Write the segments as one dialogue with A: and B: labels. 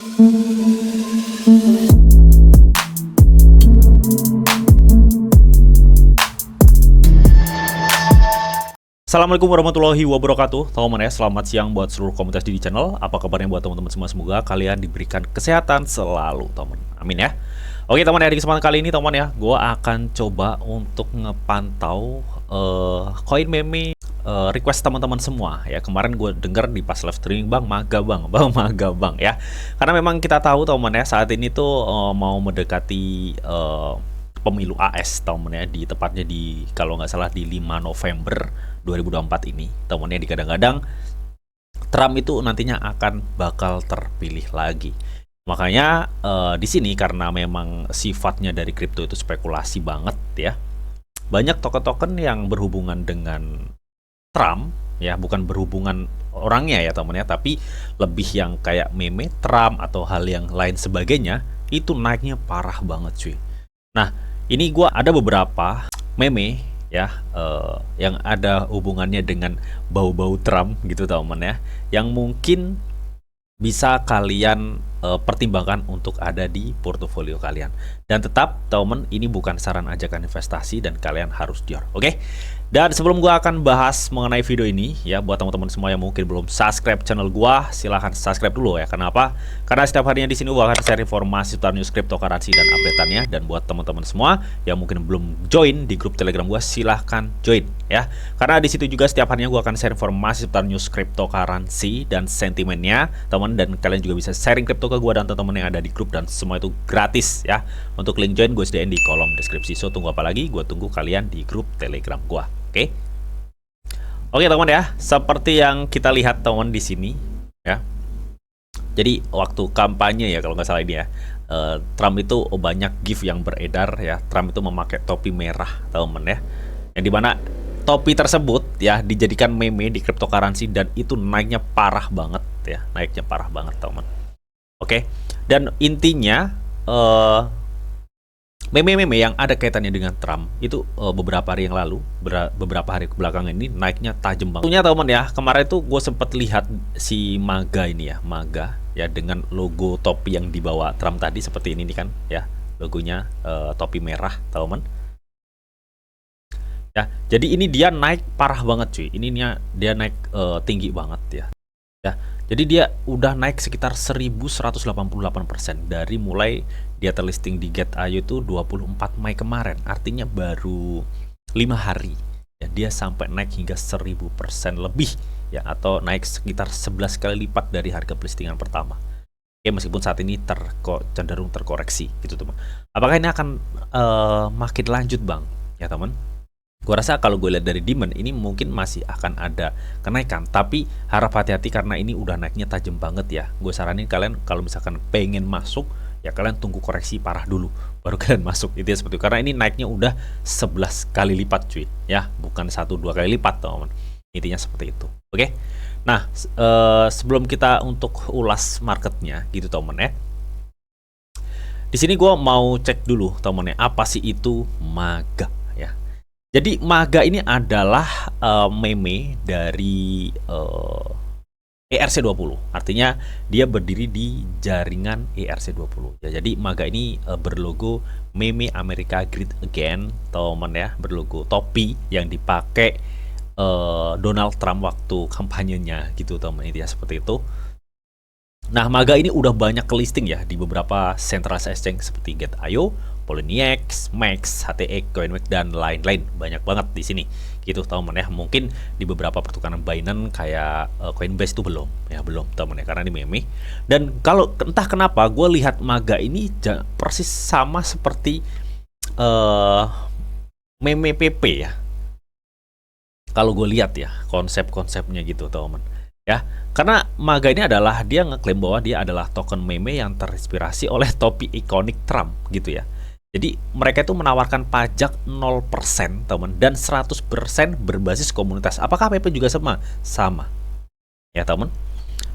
A: Assalamualaikum warahmatullahi wabarakatuh, teman-teman ya. Selamat siang buat seluruh komunitas di channel. Apa kabarnya buat teman-teman semua? Semoga kalian diberikan kesehatan selalu, teman. Amin ya. Oke teman ya, di kesempatan kali ini teman ya, gue akan coba untuk ngepantau koin meme request teman-teman semua ya. Kemarin gue denger di pas live streaming, bang maga bang ya. Karena memang kita tahu teman ya, saat ini tuh mau mendekati pemilu AS teman ya, di tepatnya di kalau nggak salah di 5 November 2024 ini teman ya. Di kadang-kadang Trump itu nantinya akan bakal terpilih lagi. Makanya di sini karena memang sifatnya dari kripto itu spekulasi banget ya. Banyak token-token yang berhubungan dengan Trump ya, bukan berhubungan orangnya ya teman ya, tapi lebih yang kayak meme Trump atau hal yang lain sebagainya, itu naiknya parah banget cuy. Nah, ini gua ada beberapa meme ya yang ada hubungannya dengan bau-bau Trump gitu teman ya, yang mungkin bisa kalian pertimbangkan untuk ada di portofolio kalian. Dan tetap teman, ini bukan saran ajakan investasi dan kalian harus dior, oke? Dan sebelum gua akan bahas mengenai video ini ya, buat teman-teman semua yang mungkin belum subscribe channel gua, silahkan subscribe dulu ya. Kenapa? Karena setiap harinya di sini gua akan share informasi seputar news cryptocurrency dan updateannya. Dan buat teman-teman semua yang mungkin belum join di grup Telegram gua, silahkan join ya. Karena di situ juga setiap harinya gua akan share informasi seputar news cryptocurrency dan sentimennya, teman. Dan kalian juga bisa sharing kripto ke gua dan teman-teman yang ada di grup, dan semua itu gratis ya. Untuk link join gue sediain di kolom deskripsi. So tunggu apa lagi? Gue tunggu kalian di grup Telegram gua. Oke teman ya, seperti yang kita lihat teman di sini ya. Jadi waktu kampanye ya kalau nggak salah ini ya, Trump itu banyak gif yang beredar ya. Trump itu memakai topi merah teman ya, yang dimana topi tersebut ya dijadikan meme di cryptocurrency, dan itu naiknya parah banget ya, naiknya parah banget teman. Oke, dan intinya meme-meme yang ada kaitannya dengan Trump itu beberapa hari yang lalu, beberapa hari kebelakangan ini naiknya tajam banget. Tentunya teman ya, kemarin tuh gue sempat lihat si MAGA ini ya, MAGA ya, dengan logo topi yang dibawa Trump tadi seperti ini nih kan ya, logonya topi merah teman ya. Jadi ini dia naik parah banget cuy, ini dia naik tinggi banget ya. Jadi dia udah naik sekitar 1188% dari mulai dia terlisting di Get.io itu 24 Mei kemarin. Artinya baru 5 hari ya, dia sampai naik hingga 1000% lebih ya, atau naik sekitar 11 kali lipat dari harga listingan pertama. Oke, meskipun saat ini cenderung terkoreksi gitu teman. Apakah ini akan makin lanjut bang ya teman? Gue rasa kalau gue lihat dari demand ini mungkin masih akan ada kenaikan, tapi harap hati-hati karena ini udah naiknya tajam banget ya. Gue saranin kalian kalau misalkan pengen masuk ya, kalian tunggu koreksi parah dulu baru kalian masuk, itu ya seperti itu. Karena ini naiknya udah 11 kali lipat cuy ya, bukan 1-2 kali lipat teman. Intinya seperti itu. Oke. Nah, sebelum kita untuk ulas marketnya gitu teman ya, di sini gue mau cek dulu teman ya, apa sih itu MAGA ya. Jadi MAGA ini adalah meme dari ERC20. Artinya dia berdiri di jaringan ERC20. Ya, jadi MAGA ini berlogo meme America Great Again, teman ya, berlogo topi yang dipakai Donald Trump waktu kampanyenya gitu teman, itu ya seperti itu. Nah, MAGA ini udah banyak ke listing ya di beberapa centralized exchange seperti Get.io, Poloniex, Max, HTX, Coinmex, dan lain-lain. Banyak banget di sini gitu teman ya. Mungkin di beberapa pertukaran Binance kayak Coinbase itu belum teman ya, karena ini meme. Dan kalau entah kenapa gue lihat MAGA ini persis sama seperti meme PP ya, kalau gue lihat ya konsep-konsepnya gitu teman ya. Karena MAGA ini adalah dia ngeklaim bahwa dia adalah token meme yang terinspirasi oleh topi ikonik Trump gitu ya. Jadi mereka itu menawarkan pajak 0% teman, dan 100% berbasis komunitas. Apakah PP juga sama? Sama ya teman.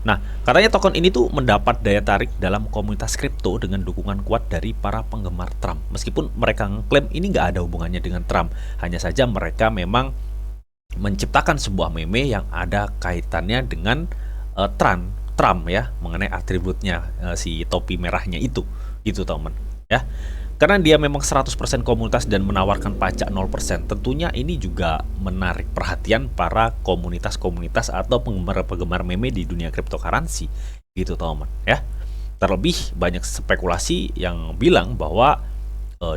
A: Nah, katanya token ini tuh mendapat daya tarik dalam komunitas kripto dengan dukungan kuat dari para penggemar Trump. Meskipun mereka ngeklaim ini nggak ada hubungannya dengan Trump, hanya saja mereka memang menciptakan sebuah meme yang ada kaitannya dengan Trump Trump ya, mengenai atributnya si topi merahnya itu, gitu teman ya. Karena dia memang 100% komunitas dan menawarkan pajak 0%, tentunya ini juga menarik perhatian para komunitas-komunitas atau penggemar-penggemar meme di dunia cryptocurrency, gitu teman ya. Terlebih banyak spekulasi yang bilang bahwa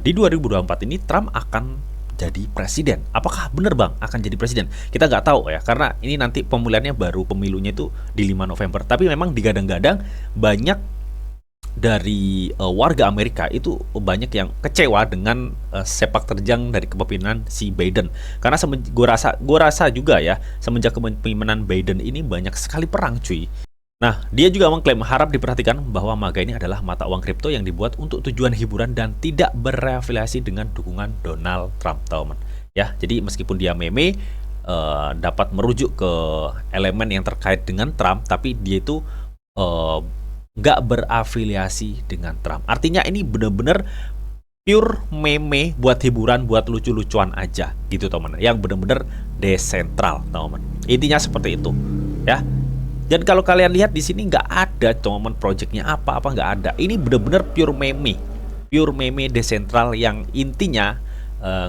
A: di 2024 ini Trump akan jadi presiden. Apakah benar bang akan jadi presiden? Kita nggak tahu ya, karena ini nanti pemilihannya baru, pemilunya itu di 5 November. Tapi memang digadang-gadang banyak dari warga Amerika itu banyak yang kecewa dengan sepak terjang dari kepemimpinan si Biden. Karena gue rasa juga ya, semenjak kepemimpinan Biden ini banyak sekali perang cuy. Nah, dia juga mengklaim harap diperhatikan bahwa MAGA ini adalah mata uang kripto yang dibuat untuk tujuan hiburan dan tidak berafiliasi dengan dukungan Donald Trump, teman. Ya, jadi meskipun dia meme dapat merujuk ke elemen yang terkait dengan Trump, tapi dia itu nggak berafiliasi dengan Trump. Artinya ini benar-benar pure meme buat hiburan, buat lucu-lucuan aja, gitu teman. Yang benar-benar desentral, teman. Intinya seperti itu, ya. Dan kalau kalian lihat di sini nggak ada teman projectnya apa nggak ada. Ini benar-benar pure meme desentral yang intinya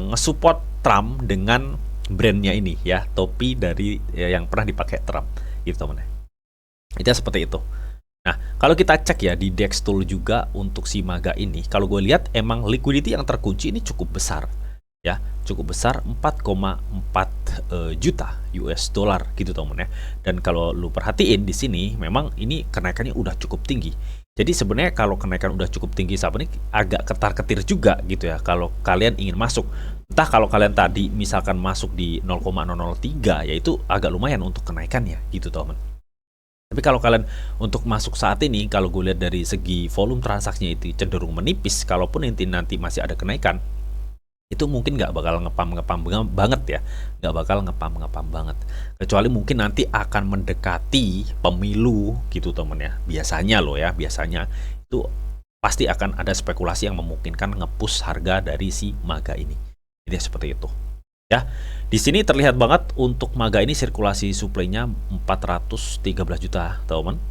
A: ngesupport Trump dengan brandnya ini ya, topi dari yang pernah dipakai Trump, gitu teman. Itu seperti itu. Nah, kalau kita cek ya di DEX tool juga untuk si MAGA ini, kalau gue lihat emang liquidity yang terkunci ini cukup besar. Ya, cukup besar 4,4 juta US dollar gitu teman ya. Dan kalau lu perhatiin di sini memang ini kenaikannya udah cukup tinggi. Jadi sebenarnya kalau kenaikan udah cukup tinggi saat ini agak ketar-ketir juga gitu ya kalau kalian ingin masuk. Entah kalau kalian tadi misalkan masuk di 0,003 yaitu agak lumayan untuk kenaikannya gitu teman. Tapi kalau kalian untuk masuk saat ini, kalau gue lihat dari segi volume transaksinya itu cenderung menipis, kalaupun nanti masih ada kenaikan, itu mungkin nggak bakal ngepam banget ya, nggak bakal ngepam banget. Kecuali mungkin nanti akan mendekati pemilu gitu temen ya. Biasanya loh ya, biasanya itu pasti akan ada spekulasi yang memungkinkan nge-push harga dari si MAGA ini. Jadi seperti itu. Ya, di sini terlihat banget untuk MAGA ini sirkulasi supply-nya 413 juta, teman.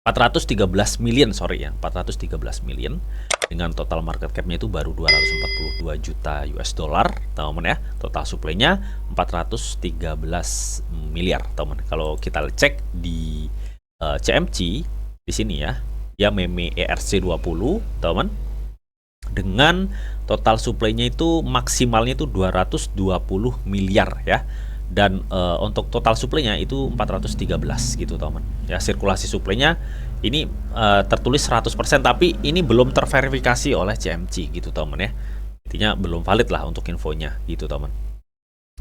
A: 413 million, sorry ya, 413 million dengan total market cap-nya itu baru 242 juta US dollar, teman ya. Total supply-nya 413 miliar, teman. Kalau kita cek di CMC di sini ya, dia meme ERC20, teman. Dengan total supply-nya itu maksimalnya itu 220 miliar ya. Dan untuk total supply-nya itu 413 gitu teman. Ya, sirkulasi supply-nya ini tertulis 100% tapi ini belum terverifikasi oleh CMC gitu teman ya. Intinya belum valid lah untuk infonya gitu teman.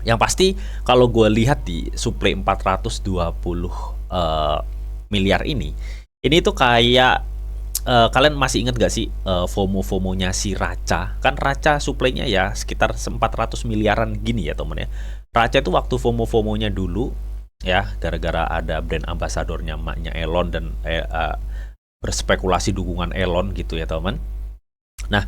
A: Yang pasti kalau gue lihat di supply 420 miliar ini tuh kayak kalian masih ingat gak sih FOMO-FOMO-nya si Racha? Kan Racha supply-nya ya sekitar 400 miliaran gini ya temen ya. Racha itu waktu FOMO-FOMO-nya dulu ya, gara-gara ada brand ambasadornya maknya Elon dan berspekulasi dukungan Elon gitu ya teman. Nah,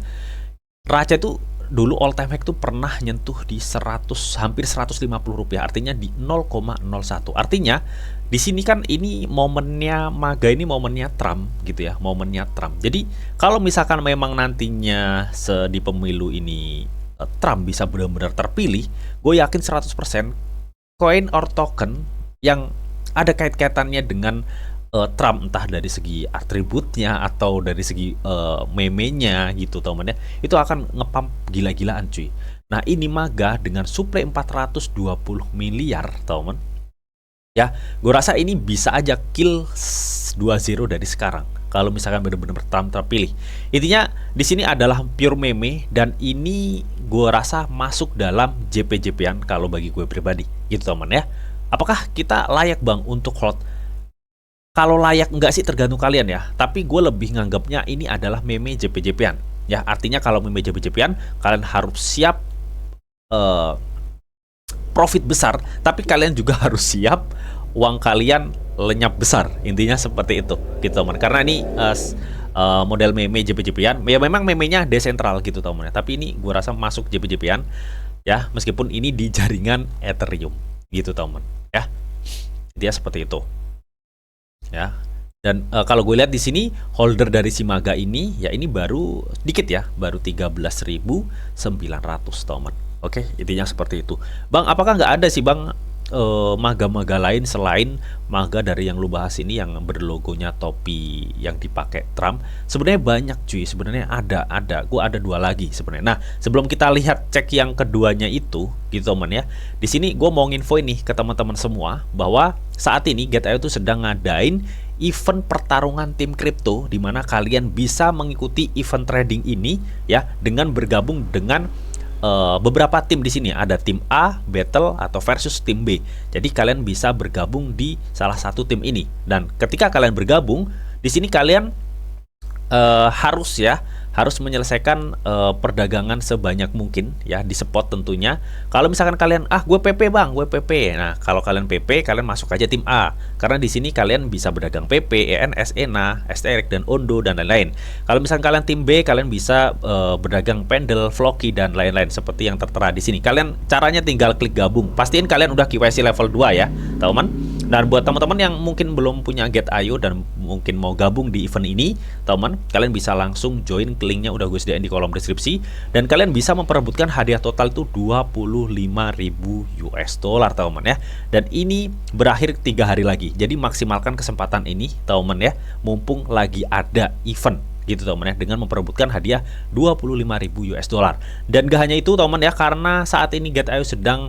A: Racha itu dulu all time high tuh pernah nyentuh di 100 hampir 150 rupiah, artinya di 0,01. Artinya di sini kan ini momennya MAGA, ini momennya Trump gitu ya, momennya Trump. Jadi kalau misalkan memang nantinya di pemilu ini Trump bisa benar-benar terpilih, gue yakin 100% koin or token yang ada kait-kaitannya dengan Trump, entah dari segi atributnya atau dari segi meme-nya gitu teman ya, itu akan ngepump gila-gilaan cuy. Nah ini MAGA dengan supply 420 miliar teman ya, gue rasa ini bisa aja kill 2-0 dari sekarang kalau misalkan benar-benar Trump terpilih. Intinya di sini adalah pure meme dan ini gue rasa masuk dalam JP-JP-an kalau bagi gue pribadi gitu teman ya. Apakah kita layak bang untuk hold? Kalau layak enggak sih tergantung kalian ya, tapi gue lebih nganggapnya ini adalah meme JP-JP-an ya. Artinya kalau meme JP-JP-an kalian harus siap profit besar, tapi kalian juga harus siap uang kalian lenyap besar. Intinya seperti itu gitu teman. Karena ini model meme JP-JP-an ya, memang memenya desentral gitu teman ya, tapi ini gue rasa masuk JP-JP-an ya, meskipun ini di jaringan Ethereum gitu teman ya. Dia seperti itu ya. Dan kalau gue lihat di sini holder dari si Maga ini ya ini baru dikit ya, baru 13.900 teman. Oke, intinya seperti itu. Bang, apakah nggak ada sih Bang maga-maga lain selain maga dari yang lu bahas ini yang berlogonya topi yang dipakai Trump? Sebenarnya banyak cuy, sebenarnya ada. Gua ada 2 lagi sebenarnya. Nah, sebelum kita lihat cek yang keduanya itu, gitu teman ya. Di sini gue mau nginfo ini ke teman-teman semua bahwa saat ini Get.io tuh sedang ngadain event pertarungan tim kripto di mana kalian bisa mengikuti event trading ini ya dengan bergabung dengan beberapa tim di sini. Ada tim A, battle atau versus tim B. Jadi kalian bisa bergabung di salah satu tim ini. Dan ketika kalian bergabung, di sini kalian harus menyelesaikan perdagangan sebanyak mungkin ya di spot tentunya. Kalau misalkan kalian gue PP Bang, gue PP. Nah, kalau kalian PP kalian masuk aja tim A. Karena di sini kalian bisa berdagang PP, ENS, ENA, STRX dan Ondo dan lain-lain. Kalau misalkan kalian tim B kalian bisa berdagang Pendle, Floki dan lain-lain seperti yang tertera di sini. Kalian caranya tinggal klik gabung. Pastiin kalian udah KYC level 2 ya, teman. Dan buat teman-teman yang mungkin belum punya Get.io dan mungkin mau gabung di event ini, teman, kalian bisa langsung join, linknya udah gue sediain di kolom deskripsi, dan kalian bisa memperebutkan hadiah total itu 25.000 US dollar, teman ya. Dan ini berakhir 3 hari lagi. Jadi maksimalkan kesempatan ini, teman ya, mumpung lagi ada event gitu teman ya, dengan memperebutkan hadiah 25.000 US dollar. Dan gak hanya itu teman ya, karena saat ini Get.io sedang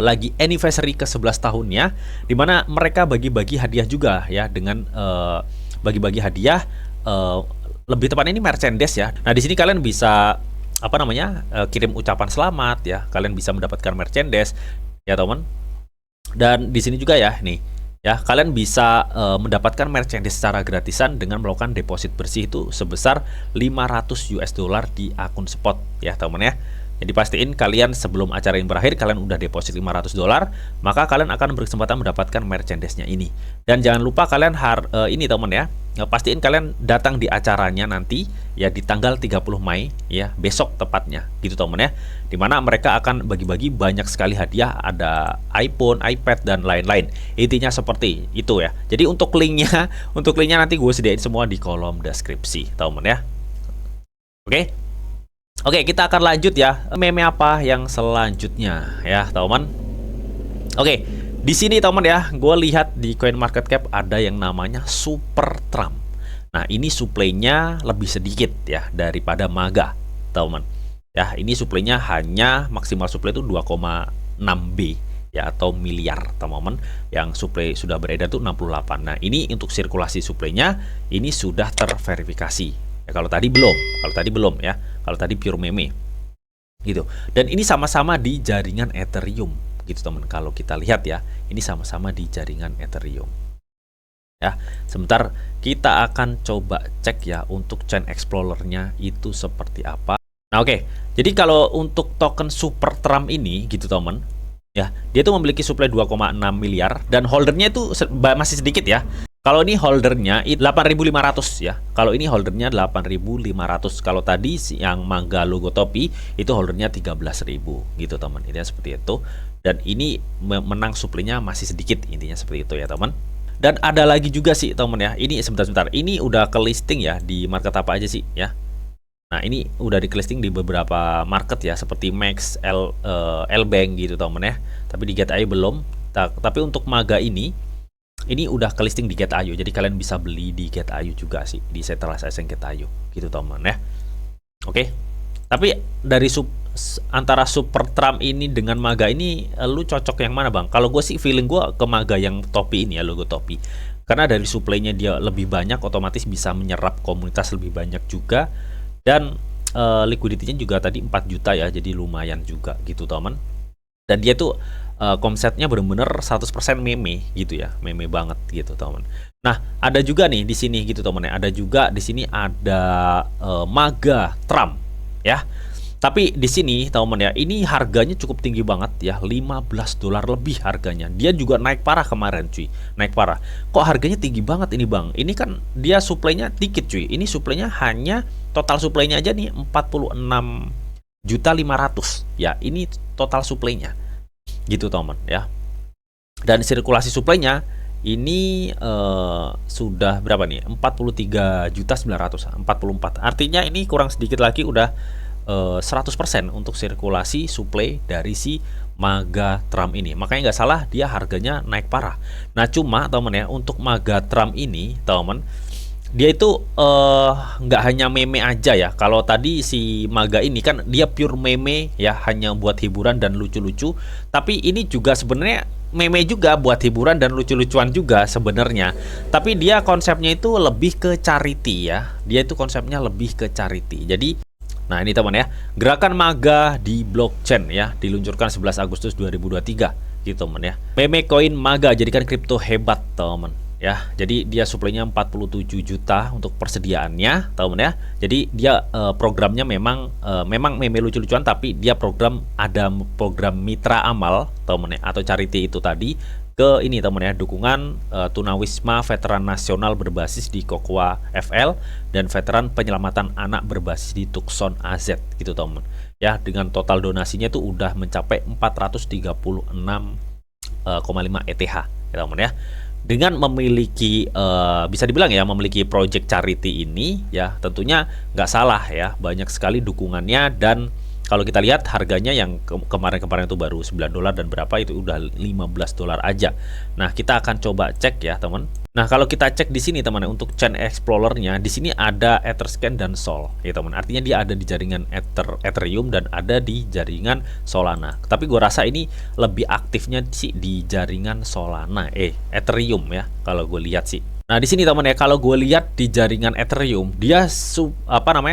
A: lagi anniversary ke 11 tahunnya, dimana mereka bagi-bagi hadiah juga ya, dengan bagi-bagi hadiah lebih tepatnya ini merchandise ya. Nah, di sini kalian bisa kirim ucapan selamat ya, kalian bisa mendapatkan merchandise ya teman. Dan di sini juga ya nih ya, kalian bisa mendapatkan merchandise secara gratisan dengan melakukan deposit bersih itu sebesar 500 US dollar di akun spot ya teman ya. Jadi pastiin kalian sebelum acara ini berakhir kalian udah deposit 500 dolar, maka kalian akan berkesempatan mendapatkan merchandise-nya ini. Dan jangan lupa kalian ini teman ya, pastiin kalian datang di acaranya nanti ya di tanggal 30 Mei ya, besok tepatnya gitu teman ya. Dimana mereka akan bagi-bagi banyak sekali hadiah, ada iPhone, iPad dan lain-lain. Intinya seperti itu ya. Jadi untuk linknya nanti gue sediain semua di kolom deskripsi teman ya. Oke, kita akan lanjut ya. Meme apa yang selanjutnya ya, teman? Oke, di sini teman ya, gue lihat di CoinMarketCap ada yang namanya Super Trump. Nah, ini supply-nya lebih sedikit ya daripada Maga, teman. Ya, ini supply-nya hanya maksimal supply itu 2,6 B ya, atau miliar, teman-teman. Yang supply sudah beredar itu 68. Nah, ini untuk sirkulasi supply-nya ini sudah terverifikasi. Ya, kalau tadi belum ya. Kalau tadi pure meme gitu. Dan ini sama-sama di jaringan Ethereum gitu teman. Kalau kita lihat ya, ini sama-sama di jaringan Ethereum. Ya, sebentar kita akan coba cek ya untuk Chain Explorer-nya itu seperti apa. Nah, oke. Jadi kalau untuk token Super Trump ini gitu teman, ya, dia tuh memiliki supply 2,6 miliar dan holdernya itu masih sedikit ya. Kalau ini holdernya 8.500 ya. Kalau ini holdernya 8.500. Kalau tadi yang Maga logo topi itu holdernya 13.000 gitu teman. Intinya seperti itu. Dan ini menang supply-nya masih sedikit, intinya seperti itu ya teman. Dan ada lagi juga sih teman ya. Ini sebentar. Ini udah ke listing ya di market apa aja sih ya. Nah, ini udah di listing di beberapa market ya, seperti Max, L-Bank gitu teman ya. Tapi di Get.io belum. Tapi untuk Maga ini udah ke listing di Get.io, jadi kalian bisa beli di Get.io juga sih, di centralization Get.io gitu teman ya. Oke. Tapi dari antara Super Trump ini dengan Maga ini, lu cocok yang mana bang? Kalau gue sih feeling gue ke Maga yang topi ini ya, logo topi. Karena dari supply-nya dia lebih banyak, otomatis bisa menyerap komunitas lebih banyak juga. Dan liquidity-nya juga tadi 4 juta ya, jadi lumayan juga gitu teman. Dan dia tuh konsepnya bener-bener 100% meme gitu ya, meme banget gitu teman. Nah, ada juga nih di sini gitu teman ya, ada juga di sini ada Maga Trump ya. Tapi di sini teman ya, ini harganya cukup tinggi banget ya, 15 dolar lebih harganya. Dia juga naik parah kemarin cuy, naik parah. Kok harganya tinggi banget ini bang? Ini kan dia supply-nya dikit cuy. Ini supply-nya hanya total supply-nya aja nih 46.500.000 ya. Ini total supply-nya gitu teman ya. Dan sirkulasi supply-nya ini sudah berapa nih? 43.900.000, 44. Artinya ini kurang sedikit lagi udah 100% untuk sirkulasi supply dari si Maga Trump ini. Makanya nggak salah dia harganya naik parah. Nah, cuma temen ya, untuk Maga Trump ini temen, dia itu nggak hanya meme aja ya. Kalau tadi si Maga ini kan dia pure meme ya, hanya buat hiburan dan lucu-lucu. Tapi ini juga sebenarnya meme juga buat hiburan dan lucu-lucuan juga sebenarnya. Tapi dia konsepnya itu lebih ke charity ya. Dia itu konsepnya lebih ke charity. Jadi, nah ini teman ya, gerakan Maga di blockchain ya, diluncurkan 11 Agustus 2023 gitu teman ya. Meme coin Maga jadikan kripto hebat teman ya. Jadi dia suplainya 47 juta untuk persediaannya teman ya. Jadi dia programnya memang meme lucu-lucuan, tapi dia ada program mitra amal teman ya, atau charity itu tadi ke ini teman ya, dukungan tunawisma veteran nasional berbasis di Kokoa FL dan veteran penyelamatan anak berbasis di Tucson AZ gitu teman ya. Dengan total donasinya itu udah mencapai 436,5 ETH ya teman ya. Dengan memiliki bisa dibilang ya, memiliki project charity ini ya, tentunya nggak salah ya, banyak sekali dukungannya. Dan kalau kita lihat harganya yang kemarin-kemarin itu baru $9 dan berapa itu udah $15 aja. Nah, kita akan coba cek ya teman. Nah, kalau kita cek di sini teman, untuk chain explorernya di sini ada Etherscan dan Sol ya teman. Artinya dia ada di jaringan Ethereum dan ada di jaringan Solana. Tapi gue rasa ini lebih aktifnya sih di jaringan Solana, Ethereum ya kalau gue lihat sih. Nah, di sini teman ya, kalau gue lihat di jaringan Ethereum, dia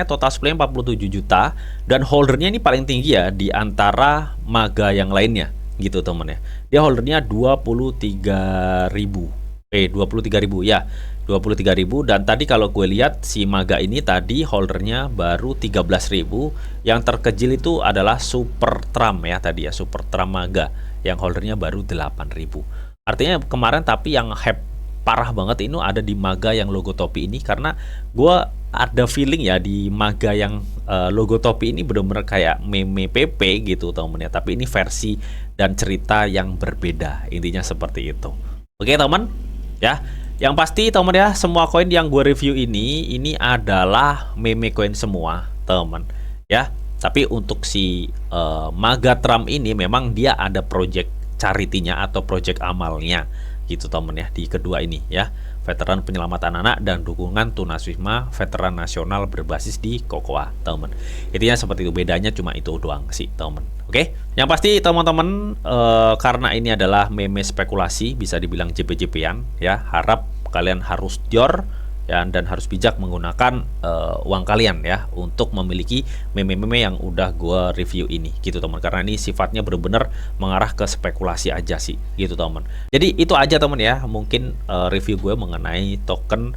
A: total supply 47 juta dan holdernya ini paling tinggi ya di antara Maga yang lainnya gitu teman ya. Dia holdernya 23.000 ya, 23.000. Dan tadi kalau gue lihat si Maga ini tadi holdernya baru 13.000. Yang terkecil itu adalah Super Trump ya tadi ya, Super Trump Maga yang holdernya baru 8.000. Artinya kemarin tapi yang hype parah banget ini ada di Maga yang logo topi ini, karena gue ada feeling ya di Maga yang logo topi ini bener-bener kayak meme PP gitu temen ya, tapi ini versi dan cerita yang berbeda, intinya seperti itu. Oke teman ya, yang pasti teman ya, semua koin yang gue review ini adalah meme koin semua teman ya. Tapi untuk si Maga Trump ini memang dia ada project charity-nya atau project amalnya gitu teman ya, di kedua ini ya, veteran penyelamatan anak dan dukungan tunawisma veteran nasional berbasis di Kokoa teman. Intinya seperti itu, bedanya cuma itu doang sih teman. Oke, yang pasti teman-teman, karena ini adalah meme spekulasi, bisa dibilang JP-JP-an ya, harap kalian harus jor ya, dan harus bijak menggunakan uang kalian ya untuk memiliki meme-meme yang udah gue review ini gitu teman, karena ini sifatnya bener-bener mengarah ke spekulasi aja sih gitu teman. Jadi itu aja teman ya, mungkin review gue mengenai token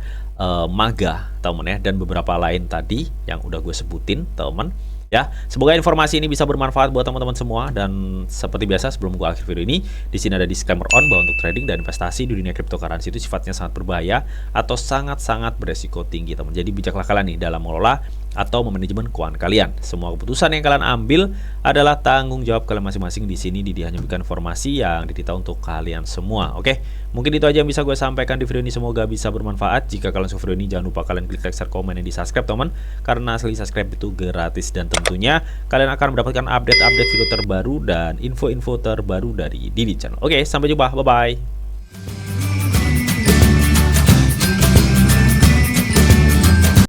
A: Maga teman ya, dan beberapa lain tadi yang udah gue sebutin teman ya. Semoga informasi ini bisa bermanfaat buat teman-teman semua. Dan seperti biasa sebelum gua akhir video ini, di sini ada disclaimer on bahwa untuk trading dan investasi di dunia cryptocurrency itu sifatnya sangat berbahaya atau sangat-sangat beresiko tinggi teman. Jadi bijaklah kalian nih dalam mengelola atau memanajemen keuangan kalian. Semua keputusan yang kalian ambil adalah tanggung jawab kalian masing-masing. Di sini hanya memberikan informasi yang dititah untuk kalian semua. Oke, mungkin itu aja yang bisa gue sampaikan di video ini. Semoga bisa bermanfaat. Jika kalian suka video ini, jangan lupa kalian klik like, share, komen, dan di subscribe teman, karena asli subscribe itu gratis dan tentunya kalian akan mendapatkan update-update video terbaru dan info-info terbaru dari Didi Channel. Oke, sampai jumpa, bye bye.